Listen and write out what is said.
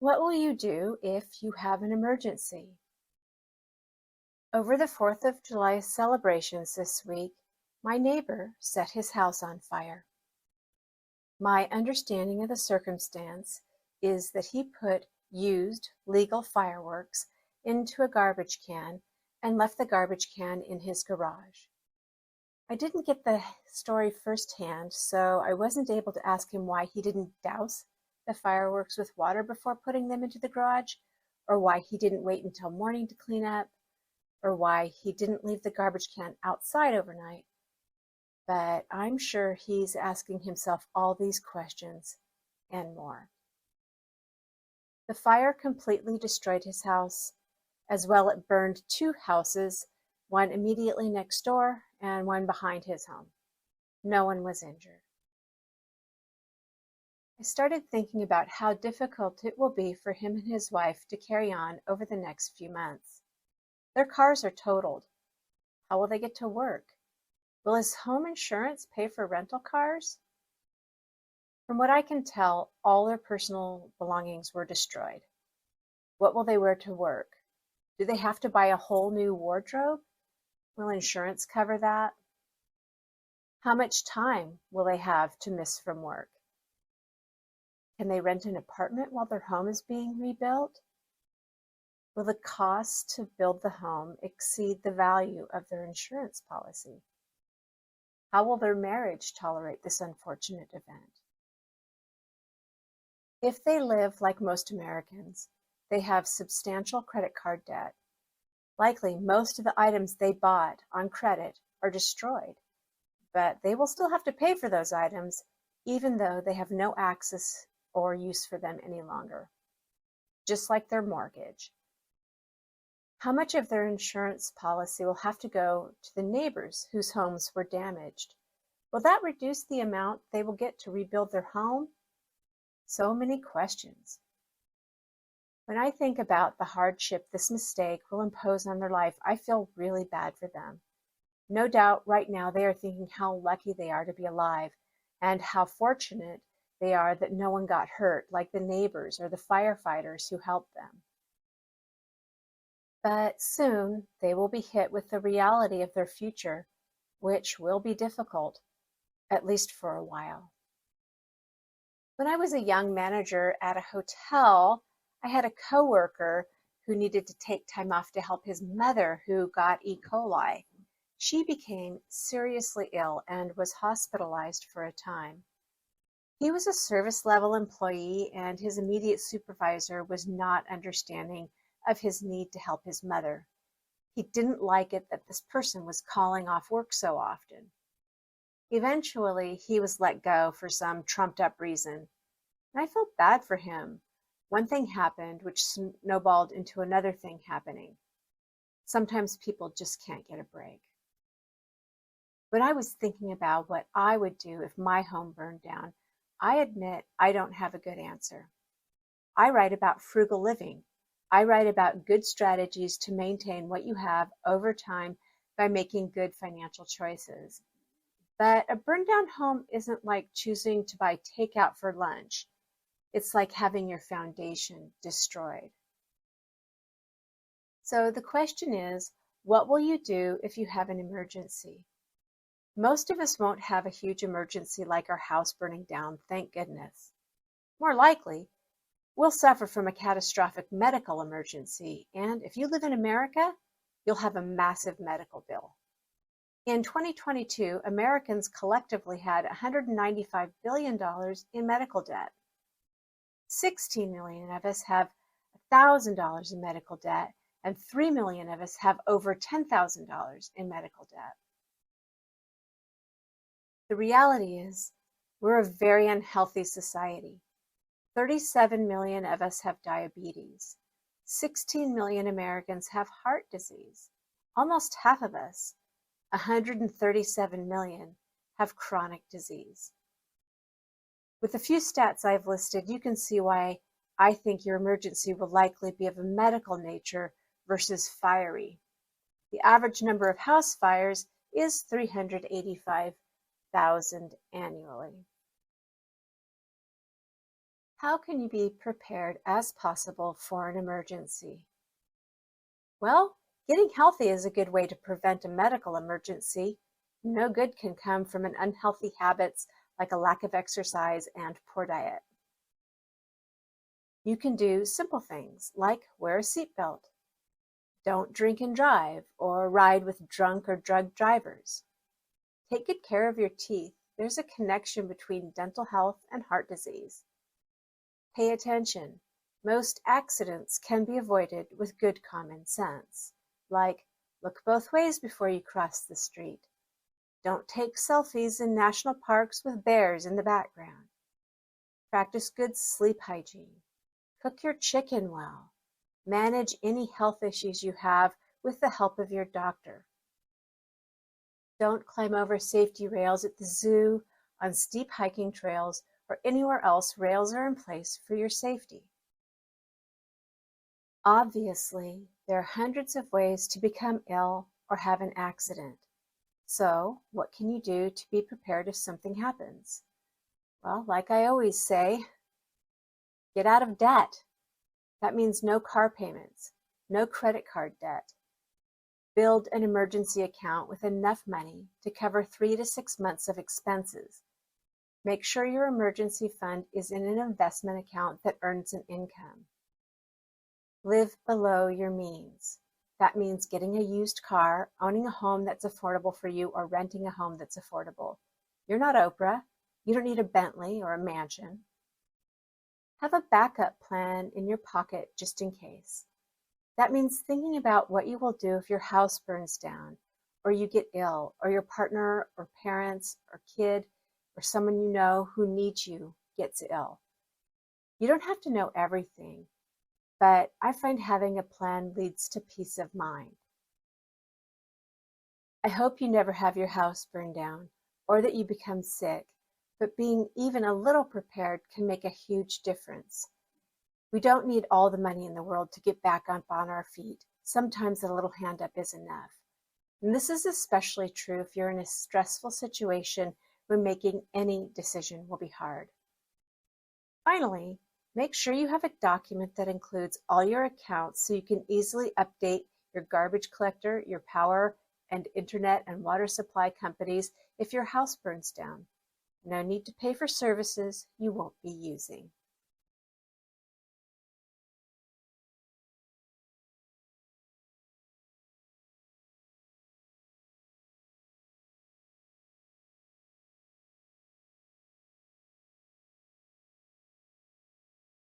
What will you do if you have an emergency? Over the 4th of July celebrations this week, my neighbor set his house on fire. My understanding of the circumstance is that he put used legal fireworks into a garbage can and left the garbage can in his garage. I didn't get the story firsthand, so I wasn't able to ask him why he didn't douse the fireworks with water before putting them into the garage, or why he didn't wait until morning to clean up, or why he didn't leave the garbage can outside overnight. But I'm sure he's asking himself all these questions and more. The fire completely destroyed his house. As well, it burned 2 houses, one immediately next door and one behind his home. No one was injured. I started thinking about how difficult it will be for him and his wife to carry on over the next few months. Their cars are totaled. How will they get to work? Will his home insurance pay for rental cars? From what I can tell, all their personal belongings were destroyed. What will they wear to work? Do they have to buy a whole new wardrobe? Will insurance cover that? How much time will they have to miss from work? Can they rent an apartment while their home is being rebuilt? Will the cost to build the home exceed the value of their insurance policy? How will their marriage tolerate this unfortunate event? If they live like most Americans, they have substantial credit card debt. Likely, most of the items they bought on credit are destroyed, but they will still have to pay for those items, even though they have no access or use for them any longer, just like their mortgage. How much of their insurance policy will have to go to the neighbors whose homes were damaged? Will that reduce the amount they will get to rebuild their home? So many questions. When I think about the hardship this mistake will impose on their life, I feel really bad for them. No doubt right now they are thinking how lucky they are to be alive and how fortunate they are that no one got hurt, like the neighbors or the firefighters who helped them. But soon they will be hit with the reality of their future, which will be difficult, at least for a while. When I was a young manager at a hotel, I had a coworker who needed to take time off to help his mother who got E. coli. She became seriously ill and was hospitalized for a time. He was a service level employee and his immediate supervisor was not understanding of his need to help his mother. He didn't like it that this person was calling off work so often. Eventually, he was let go for some trumped up reason, and I felt bad for him. One thing happened which snowballed into another thing happening. Sometimes people just can't get a break. When I was thinking about what I would do if my home burned down, I admit I don't have a good answer. I write about frugal living. I write about good strategies to maintain what you have over time by making good financial choices. But a burned down home isn't like choosing to buy takeout for lunch. It's like having your foundation destroyed. So the question is, what will you do if you have an emergency? Most of us won't have a huge emergency like our house burning down, thank goodness. More likely, we'll suffer from a catastrophic medical emergency, and if you live in America, you'll have a massive medical bill. In 2022, Americans collectively had $195 billion in medical debt. 16 million of us have $1,000 in medical debt, and 3 million of us have over $10,000 in medical debt. The reality is, we're a very unhealthy society. 37 million of us have diabetes. 16 million Americans have heart disease. Almost half of us, 137 million, have chronic disease. With the few stats I've listed, you can see why I think your emergency will likely be of a medical nature versus fiery. The average number of house fires is 385,000 annually. How can you be prepared as possible for an emergency? Well, getting healthy is a good way to prevent a medical emergency. No good can come from an unhealthy habits like a lack of exercise and poor diet. You can do simple things like wear a seatbelt, don't drink and drive, or ride with drunk or drugged drivers. Take good care of your teeth. There's a connection between dental health and heart disease. Pay attention. Most accidents can be avoided with good common sense, like look both ways before you cross the street. Don't take selfies in national parks with bears in the background. Practice good sleep hygiene. Cook your chicken well. Manage any health issues you have with the help of your doctor. Don't climb over safety rails at the zoo, on steep hiking trails, or anywhere else rails are in place for your safety. Obviously, there are hundreds of ways to become ill or have an accident. So, what can you do to be prepared if something happens? Well, like I always say, get out of debt. That means no car payments, no credit card debt. Build an emergency account with enough money to cover 3 to 6 months of expenses. Make sure your emergency fund is in an investment account that earns an income. Live below your means. That means getting a used car, owning a home that's affordable for you, or renting a home that's affordable. You're not Oprah. You don't need a Bentley or a mansion. Have a backup plan in your pocket just in case. That means thinking about what you will do if your house burns down, or you get ill, or your partner or parents or kid or someone you know who needs you gets ill. You don't have to know everything, but I find having a plan leads to peace of mind. I hope you never have your house burn down or that you become sick, but being even a little prepared can make a huge difference. We don't need all the money in the world to get back up on our feet. Sometimes a little hand up is enough. And this is especially true if you're in a stressful situation when making any decision will be hard. Finally, make sure you have a document that includes all your accounts so you can easily update your garbage collector, your power and internet and water supply companies if your house burns down. No need to pay for services you won't be using.